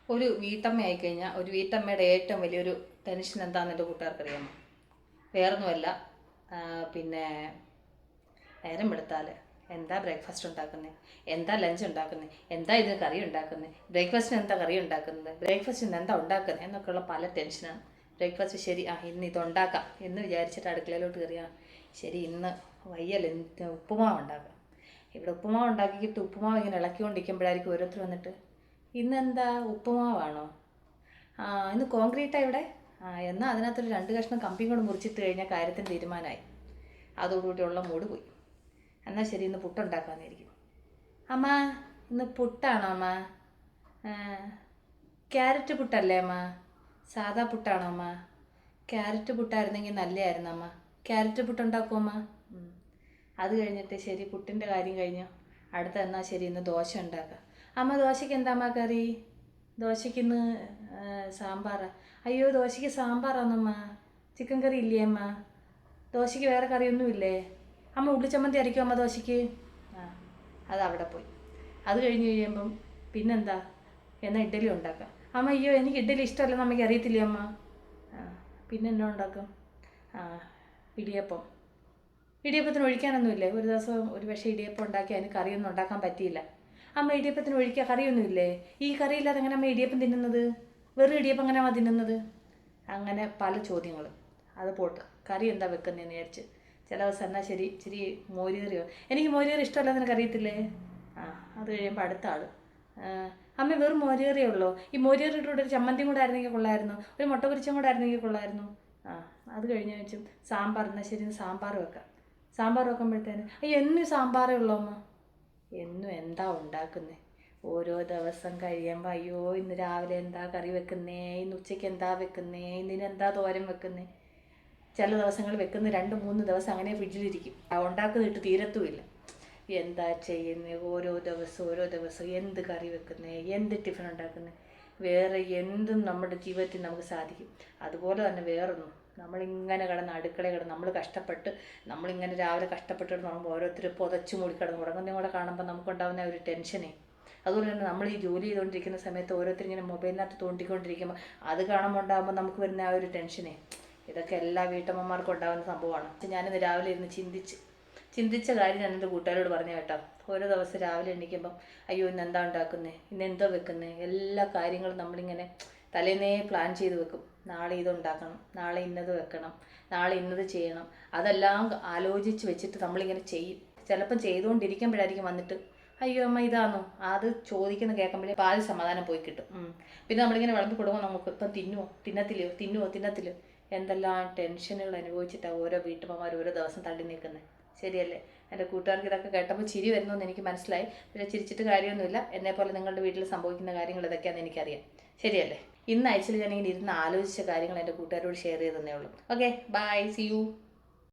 ഒരു വീട്ടമ്മയായി കഴിഞ്ഞാൽ ഒരു വീട്ടമ്മയുടെ ഏറ്റവും വലിയൊരു ടെൻഷൻ എന്താണെന്ന് എൻ്റെ കൂട്ടുകാർക്കറിയാമോ? വേറൊന്നുമല്ല. പിന്നെ നേരം വെളുത്താൽ എന്താ ബ്രേക്ക്ഫാസ്റ്റ് ഉണ്ടാക്കുന്നത്, എന്താ ലഞ്ച് ഉണ്ടാക്കുന്നത്, എന്താ ഇത് കറി ഉണ്ടാക്കുന്നത്, ബ്രേക്ക്ഫാസ്റ്റിന് എന്താ കറി ഉണ്ടാക്കുന്നത്, ബ്രേക്ക്ഫാസ്റ്റിന് എന്താ ഉണ്ടാക്കുന്നത് എന്നൊക്കെയുള്ള പല ടെൻഷനാണ്. ബ്രേക്ക്ഫാസ്റ്റ് ശരി, ഇന്ന് ഇതുണ്ടാക്കാം എന്ന് വിചാരിച്ചിട്ട് അടുക്കളയിലോട്ട് കയറിയാൽ ശരി ഇന്ന് വയ്യല്ല, ഉപ്പുമാവ് ഉണ്ടാക്കാം. ഇവിടെ ഉപ്പുമാവ് ഉണ്ടാക്കിയിട്ട് ഉപ്പുമാവ് ഇങ്ങനെ ഇളക്കിക്കൊണ്ടിരിക്കുമ്പോഴായിരിക്കും ഓരോരുത്തർ വന്നിട്ട് ഇന്നെന്താ ഉപ്പുമാവാണോ? ഇന്ന് കോൺക്രീറ്റാണ് ഇവിടെ. എന്നാൽ അതിനകത്തൊരു 2 കഷ്ണം കമ്പിയും കൂടെ മുറിച്ചിട്ട് കഴിഞ്ഞാൽ കാര്യത്തിന് തീരുമാനമായി. അതോടുകൂടിയുള്ള മൂഡ് പോയി. എന്നാൽ ശരി ഇന്ന് പുട്ടുണ്ടാക്കാമെന്നിരിക്കും. അമ്മ ഇന്ന് പുട്ടാണോ അമ്മ? ക്യാരറ്റ് പുട്ടല്ലേ അമ്മ? സാധാ പുട്ടാണോ അമ്മ? ക്യാരറ്റ് പുട്ടായിരുന്നെങ്കിൽ നല്ലതായിരുന്നു അമ്മ. ക്യാരറ്റ് പുട്ടുണ്ടാക്കുമോ അമ്മ? അത് കഴിഞ്ഞിട്ട് ശരി പുട്ടിൻ്റെ കാര്യം കഴിഞ്ഞു. അടുത്ത എന്നാൽ ശരി ഇന്ന് ദോശ ഉണ്ടാക്കാം. അമ്മ ദോശയ്ക്ക് എന്താ അമ്മ കറി? ദോശയ്ക്ക് ഇന്ന് സാമ്പാറാ. അയ്യോ ദോശയ്ക്ക് സാമ്പാറാണമ്മ, ചിക്കൻ കറി ഇല്ലേ അമ്മ? ദോശയ്ക്ക് വേറെ കറിയൊന്നുമില്ലേ അമ്മ? ഉള്ളിച്ചമ്മന്തി അരയ്ക്കും അമ്മ ദോശയ്ക്ക്. അതവിടെ പോയി. അത് കഴിഞ്ഞ് കഴിയുമ്പം പിന്നെന്താ, എന്നാൽ ഇഡ്ഡലി ഉണ്ടാക്കാം. അമ്മ അയ്യോ എനിക്ക് ഇഡ്ഡലി ഇഷ്ടമല്ലെന്ന് അമ്മയ്ക്ക് അറിയത്തില്ലേ അമ്മ? പിന്നെ എന്നാ ഉണ്ടാക്കും? ഇടിയപ്പം. ഇടിയപ്പത്തിന് ഒഴിക്കാനൊന്നുമില്ലേ? ഒരു ദിവസം ഒരു പക്ഷേ ഇടിയപ്പം ഉണ്ടാക്കി അതിന് കറിയൊന്നും ഉണ്ടാക്കാൻ പറ്റിയില്ല. അമ്മ ഇടിയപ്പത്തിന് ഒഴിക്കാൻ കറിയൊന്നുമില്ലേ? ഈ കറിയില്ലാതെ എങ്ങനെ അമ്മ ഇടിയപ്പം തിന്നുന്നത്? വെറും ഇടിയപ്പം എങ്ങനെ അമ്മ തിന്നുന്നത്? അങ്ങനെ പല ചോദ്യങ്ങൾ. അത് പോട്ട് കറി എന്താ വെക്കുന്നതെന്ന് വിചാരിച്ച് ചില ദിവസം എന്നാൽ ശരി ഇച്ചിരി മോരുകറിയോ, എനിക്ക് മോരുകറി ഇഷ്ടമല്ല നിനക്ക് അറിയത്തില്ലേ? അത് കഴിയുമ്പോൾ അടുത്ത ആൾ അമ്മ വെറും മോരുകറിയേ ഉള്ളൂ, ഈ മോരുകറിയുടെ കൂടെ ഒരു ചമ്മന്തിയും കൂടെ ആയിരുന്നെങ്കിൽ കൊള്ളായിരുന്നു, ഒരു മുട്ട പൊരിച്ചും കൂടെ ആയിരുന്നെങ്കിൽ കൊള്ളായിരുന്നു. അത് കഴിഞ്ഞ് വെച്ചും സാമ്പാർ, എന്നാൽ ശരി സാമ്പാർ വെക്കാം. സാമ്പാർ വെക്കുമ്പോഴത്തേന് അയ്യോ എന്നും സാമ്പാറേ ഉള്ളൂ അമ്മ. എന്നും എന്താ ഉണ്ടാക്കുന്നത്? ഓരോ ദിവസം കഴിയുമ്പോൾ അയ്യോ ഇന്ന് രാവിലെ എന്താ കറി വെക്കുന്നേ, ഇന്ന് ഉച്ചയ്ക്ക് എന്താ വെക്കുന്നേ, ഇന്നിനെന്താ തോരൻ വെക്കുന്നേ. ചില ദിവസങ്ങൾ വെക്കുന്ന 2-3 ദിവസം അങ്ങനെ ഫ്രിഡ്ജിലിരിക്കും, ഉണ്ടാക്കുന്നിട്ട് തീരത്തുമില്ല. എന്താ ചെയ്യുന്നത്? ഓരോ ദിവസം എന്ത് കറി വെക്കുന്നത്, എന്ത് ടിഫിൻ ഉണ്ടാക്കുന്നത്, വേറെ എന്തും നമ്മുടെ ജീവിതത്തിൽ നമുക്ക് സാധിക്കും. അതുപോലെ തന്നെ വേറൊന്നും, നമ്മളിങ്ങനെ അടുക്കള നമ്മൾ കഷ്ടപ്പെട്ട് നമ്മളിങ്ങനെ രാവിലെ കഷ്ടപ്പെട്ടിട്ട് നോക്കുമ്പോൾ ഓരോരുത്തർ പുതച്ചു മൂടി ഉറങ്ങുന്നതും കൂടെ കാണുമ്പോൾ നമുക്കുണ്ടാകുന്ന ഒരു ടെൻഷനേ. അതുപോലെ തന്നെ നമ്മൾ ഈ ജോലി ചെയ്തുകൊണ്ടിരിക്കുന്ന സമയത്ത് ഓരോരുത്തർ ഇങ്ങനെ മൊബൈലിനകത്ത് തോണ്ടിക്കൊണ്ടിരിക്കുമ്പോൾ അത് കാണുമ്പോൾ ഉണ്ടാകുമ്പോൾ നമുക്ക് വരുന്ന ഒരു ടെൻഷനേ. ഇതൊക്കെ എല്ലാ വീട്ടമ്മമാർക്കും ഉണ്ടാകുന്ന സംഭവമാണ്. ഞാനിന്ന് രാവിലെ ഇരുന്ന് ചിന്തിച്ച കാര്യം ഞാൻ എൻ്റെ കൂട്ടുകാരോട് പറഞ്ഞു കേട്ടോ. ഓരോ ദിവസം രാവിലെ എണീക്കുമ്പം അയ്യോ ഇന്ന് എന്താ ഉണ്ടാക്കുന്നത്, ഇന്ന് എന്തോ വെക്കുന്നത്, എല്ലാ കാര്യങ്ങളും നമ്മളിങ്ങനെ തലേന്നേ പ്ലാൻ ചെയ്ത് വെക്കും. നാളെ ഇതുണ്ടാക്കണം, നാളെ ഇന്നത് വെക്കണം, നാളെ ഇന്നത് ചെയ്യണം. അതെല്ലാം ആലോചിച്ച് വെച്ചിട്ട് നമ്മളിങ്ങനെ ചെയ്യും. ചിലപ്പം ചെയ്തുകൊണ്ടിരിക്കുമ്പോഴായിരിക്കും വന്നിട്ട് അയ്യോ അമ്മ ഇതാണോ, അത് ചോദിക്കുന്ന കേൾക്കുമ്പോഴേ പാതി സമാധാനം പോയി കിട്ടും. പിന്നെ നമ്മളിങ്ങനെ വിളമ്പി കൊടുക്കുമ്പോൾ നമുക്ക് ഇപ്പം തിന്നുമോ എന്തെല്ലാം ടെൻഷനുകൾ അനുഭവിച്ചിട്ടാണ് ഓരോ വീട്ടമ്മമാർ ഓരോ ദിവസം തള്ളി നിൽക്കുന്നത്. ശരിയല്ലേ? എൻ്റെ കൂട്ടുകാർക്ക് ഇതൊക്കെ കേട്ടപ്പോൾ ചിരി വരുന്നു എനിക്ക് മനസ്സിലായി. പക്ഷേ ചിരിച്ചിട്ട് കാര്യമൊന്നുമില്ല. എന്നെപ്പോലെ നിങ്ങളുടെ വീട്ടിൽ സംഭവിക്കുന്ന കാര്യങ്ങൾ ഇതൊക്കെയാണെന്ന് എനിക്കറിയാം. ശരിയല്ലേ? ഇന്ന് ആഴ്ചയിൽ ഞാനിങ്ങനെ ഇരുന്ന് ആലോചിച്ച കാര്യങ്ങൾ എൻ്റെ കൂട്ടുകാരോട് ഷെയർ ചെയ്തതന്നേ ഉള്ളൂ. Okay bye, see U.